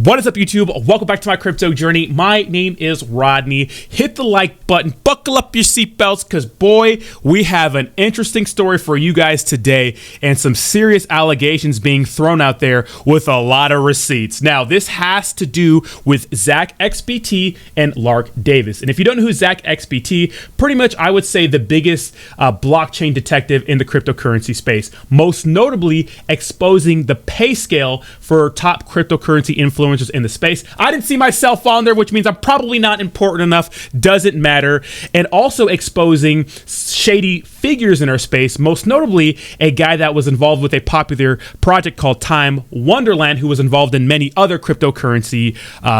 What is up, YouTube? Welcome back to my crypto journey. My name is Rodney. Hit the like button, buckle up your seatbelts, because boy, we have an interesting story for you guys today and some serious allegations being thrown out there with a lot of receipts. Now, this has to do with Zach XBT and Lark Davis. And if you don't know who Zach XBT, pretty much I would say the biggest blockchain detective in the cryptocurrency space, most notably exposing the pay scale for top cryptocurrency influencers in the space. I didn't see myself on there, which means I'm probably not important enough. Doesn't matter. And also exposing shady figures in our space, most notably a guy that was involved with a popular project called Time Wonderland, who was involved in many other cryptocurrency,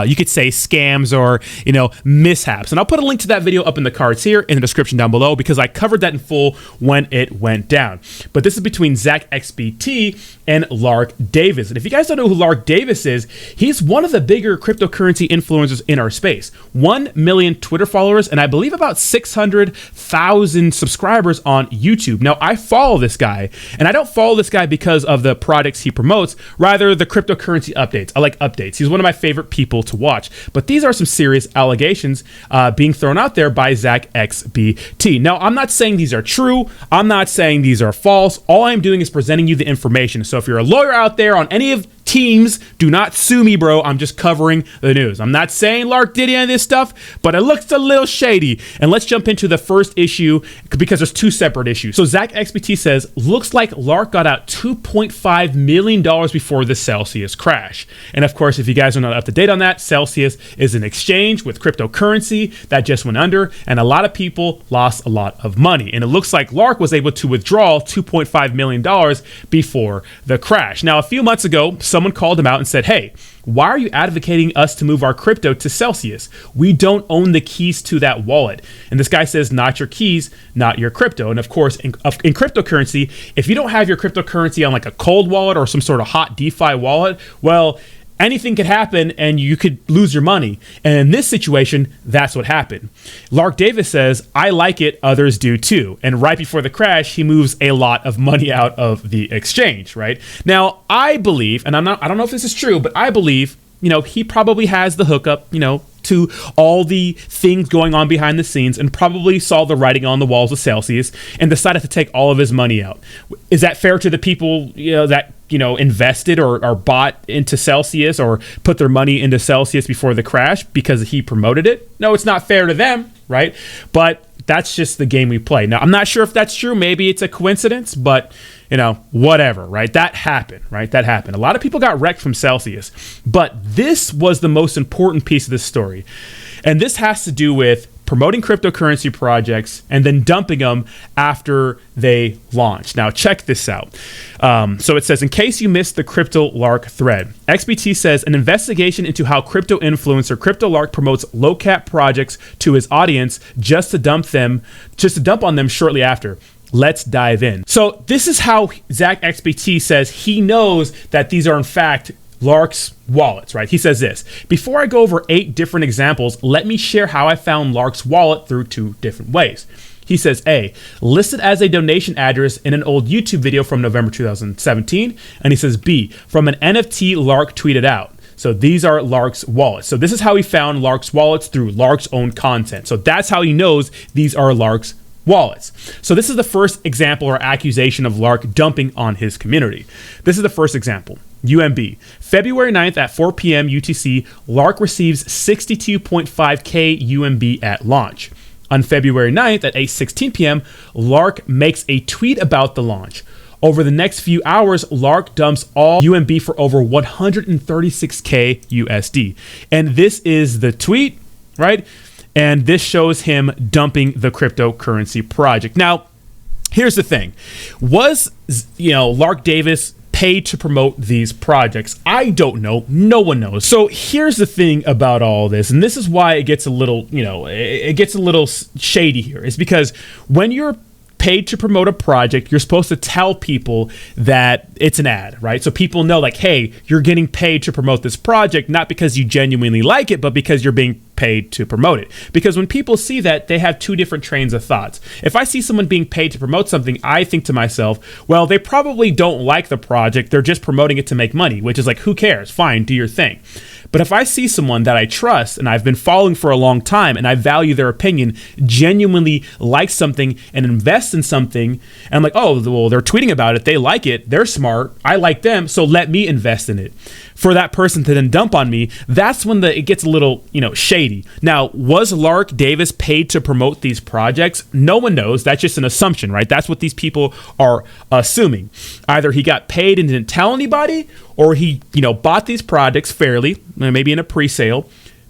you could say scams or, mishaps. And I'll put a link to that video up in the cards here in the description down below, because I covered that in full when it went down. But this is between Zach XBT and Lark Davis. And if you guys don't know who Lark Davis is, he's one of the bigger cryptocurrency influencers in our space. 1 million Twitter followers, and I believe about 600,000 subscribers on YouTube. Now, I follow this guy, and I don't follow this guy because of the products he promotes, rather the cryptocurrency updates. I like updates. He's one of my favorite people to watch. But these are some serious allegations being thrown out there by Zach XBT. Now, I'm not saying these are true. I'm not saying these are false. All I'm doing is presenting you the information. So if you're a lawyer out there on any of teams, do not sue me, bro. I'm just covering the news. I'm not saying Lark did any of this stuff, but it looks a little shady. And let's jump into the first issue, because there's two separate issues. So Zach XBT says, looks like Lark got out $2.5 million before the Celsius crash. And of course, if you guys are not up to date on that, Celsius is an exchange with cryptocurrency that just went under, and a lot of people lost a lot of money. And it looks like Lark was able to withdraw $2.5 million before the crash. Now, a few months ago, someone called him out and said, hey, why are you advocating us to move our crypto to Celsius? We don't own the keys to that wallet. And this guy says, not your keys, not your crypto. And of course, in cryptocurrency, if you don't have your cryptocurrency on like a cold wallet or some sort of hot DeFi wallet, well, anything could happen and you could lose your money. And in this situation, that's what happened. Lark Davis says, I like it, others do too. And right before the crash, he moves a lot of money out of the exchange, right? Now, I believe, and I don't know if this is true, but I believe, he probably has the hookup, to all the things going on behind the scenes, and probably saw the writing on the walls of Celsius and decided to take all of his money out. Is that fair to the people, that invested or bought into Celsius or put their money into Celsius before the crash because he promoted it? No, it's not fair to them, right? But that's just the game we play. Now, I'm not sure if that's true. Maybe it's a coincidence, but whatever, right? That happened, right? That happened. A lot of people got wrecked from Celsius, but this was the most important piece of this story. And this has to do with promoting cryptocurrency projects and then dumping them after they launch. Now, check this out. So it says, in case you missed the Crypto Lark thread, XBT says an investigation into how crypto influencer Crypto Lark promotes low cap projects to his audience just to dump on them shortly after. Let's dive in. So this is how Zach XBT says he knows that these are in fact Lark's wallets, right? He says this: before I go over 8 different examples, let me share how I found Lark's wallet through 2 different ways. He says, A, listed as a donation address in an old YouTube video from November 2017. And he says, B, from an NFT Lark tweeted out. So these are Lark's wallets. So this is how he found Lark's wallets, through Lark's own content. So that's how he knows these are Lark's wallets. So this is the first example or accusation of Lark dumping on his community. This is the first example. UMB. February 9th at 4 p.m. UTC, Lark receives 62.5K UMB at launch. On February 9th at 8:16 p.m., Lark makes a tweet about the launch. Over the next few hours, Lark dumps all UMB for over 136K USD. And this is the tweet, right? And this shows him dumping the cryptocurrency project. Now, here's the thing. Was, Lark Davis paid to promote these projects? I don't know. No one knows. So here's the thing about all this, and this is why it gets a little, it gets a little shady here, is because when you're paid to promote a project, you're supposed to tell people that it's an ad, right? So people know, like, hey, you're getting paid to promote this project, not because you genuinely like it, but because you're being paid to promote it. Because when people see that, they have 2 different trains of thoughts. If I see someone being paid to promote something, I think to myself, well, they probably don't like the project. They're just promoting it to make money, which is like, who cares? Fine, do your thing. But if I see someone that I trust and I've been following for a long time and I value their opinion, genuinely like something and invest in something, and I'm like, oh, well, they're tweeting about it, they like it, they're smart, I like them, so let me invest in it. For that person to then dump on me, that's when it gets a little, shady. Now, was Lark Davis paid to promote these projects? No one knows. That's just an assumption, right? That's what these people are assuming. Either he got paid and didn't tell anybody, or he, bought these projects fairly, maybe in a pre-sale,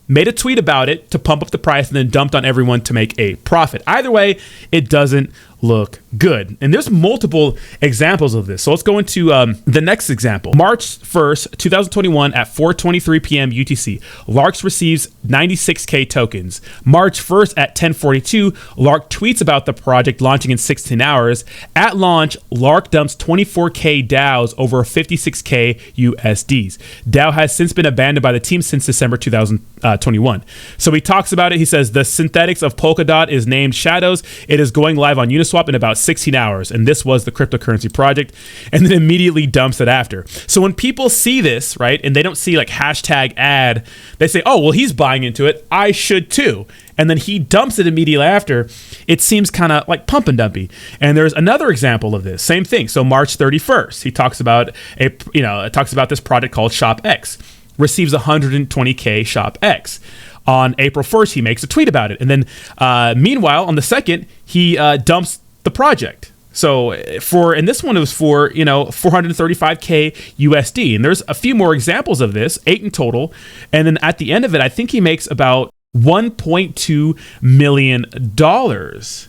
made a tweet about it to pump up the price, and then dumped on everyone to make a profit. Either way, it doesn't look good. And there's multiple examples of this. So let's go into the next example. March 1st, 2021 at 4:23 p.m. UTC, Lark receives 96K tokens. March 1st at 10:42, Lark tweets about the project launching in 16 hours. At launch, Lark dumps 24K DAOs over 56K USDs. DAO has since been abandoned by the team since December 2021. So he talks about it. He says, the synthetics of Polkadot is named Shadows. It is going live on Uniswap in about 16 hours, and this was the cryptocurrency project, and then immediately dumps it after. So when people see this, right, and they don't see like hashtag ad, they say, oh, well, he's buying into it, I should too. And then he dumps it immediately after. It seems kind of like pump and dumpy. And there's another example of this, same thing. So March 31st, he talks about this project called ShopX, receives 120K ShopX. On April 1st, he makes a tweet about it. And then meanwhile, on the 2nd, he dumps the project. So in this one, it was for, 435K USD. And there's a few more examples of this, 8 in total. And then at the end of it, I think he makes about $1.2 million.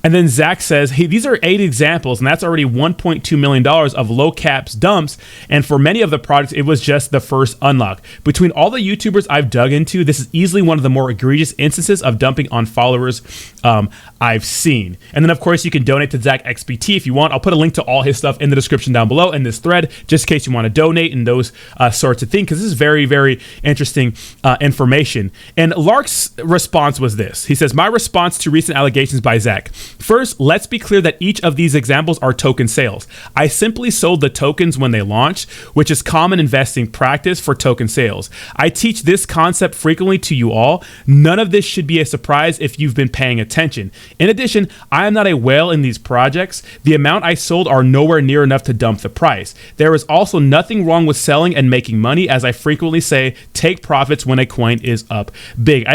And then Zach says, hey, these are 8 examples, and that's already $1.2 million of low caps dumps. And for many of the products, it was just the first unlock. Between all the YouTubers I've dug into, this is easily one of the more egregious instances of dumping on followers I've seen. And then, of course, you can donate to Zach XBT if you want. I'll put a link to all his stuff in the description down below in this thread, just in case you want to donate and those sorts of things, because this is very, very interesting information. And Lark's response was this. He says, my response to recent allegations by Zach. First, let's be clear that each of these examples are token sales. I simply sold the tokens when they launched, which is common investing practice for token sales. I teach this concept frequently to you all. None of this should be a surprise if you've been paying attention. In addition, I am not a whale in these projects. The amount I sold are nowhere near enough to dump the price. There is also nothing wrong with selling and making money. As I frequently say, take profits when a coin is up big.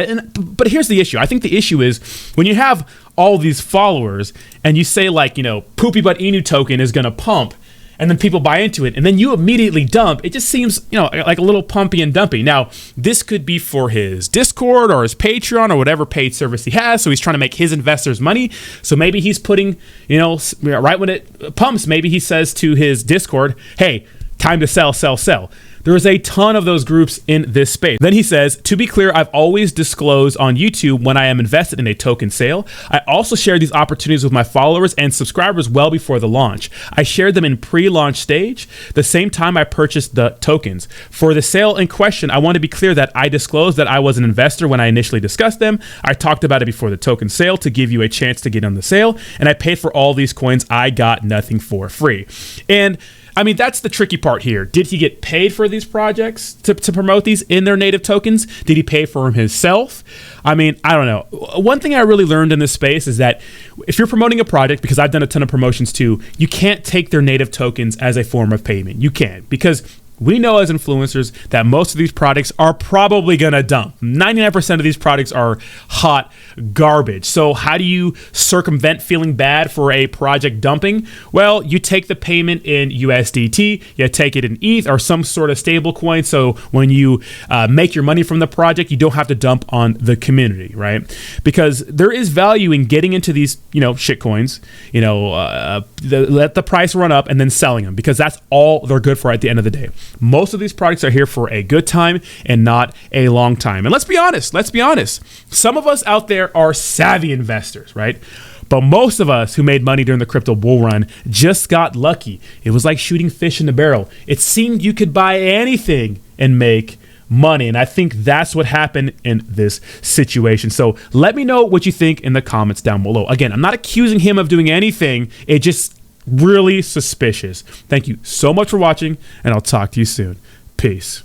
But here's the issue. I think the issue is when you have all these followers and you say like, Poopy Butt Inu token is going to pump, and then people buy into it, and then you immediately dump, it just seems, like a little pumpy and dumpy. Now, this could be for his Discord or his Patreon or whatever paid service he has, so he's trying to make his investors money. So maybe he's putting, right when it pumps, maybe he says to his Discord, hey, time to sell, sell, sell. There is a ton of those groups in this space. Then he says, to be clear, I've always disclosed on YouTube when I am invested in a token sale. I also share these opportunities with my followers and subscribers well before the launch. I shared them in pre-launch stage, the same time I purchased the tokens. For the sale in question, I want to be clear that I disclosed that I was an investor when I initially discussed them. I talked about it before the token sale to give you a chance to get on the sale, and I paid for all these coins. I got nothing for free. And I mean, that's the tricky part here. Did he get paid for these projects to promote these in their native tokens? Did he pay for them himself? I mean, I don't know. One thing I really learned in this space is that if you're promoting a project, because I've done a ton of promotions too, you can't take their native tokens as a form of payment. You can't, because we know as influencers that most of these products are probably going to dump. 99% of these products are hot garbage. So how do you circumvent feeling bad for a project dumping? Well, you take the payment in USDT, you take it in ETH or some sort of stable coin. So when you make your money from the project, you don't have to dump on the community, right? Because there is value in getting into these, shit coins, let the price run up and then selling them, because that's all they're good for at the end of the day. Most of these products are here for a good time and not a long time. And let's be honest. Some of us out there are savvy investors, right? But most of us who made money during the crypto bull run just got lucky. It was like shooting fish in a barrel. It seemed you could buy anything and make money. And I think that's what happened in this situation. So let me know what you think in the comments down below. Again, I'm not accusing him of doing anything. It just really suspicious. Thank you so much for watching, and I'll talk to you soon. Peace.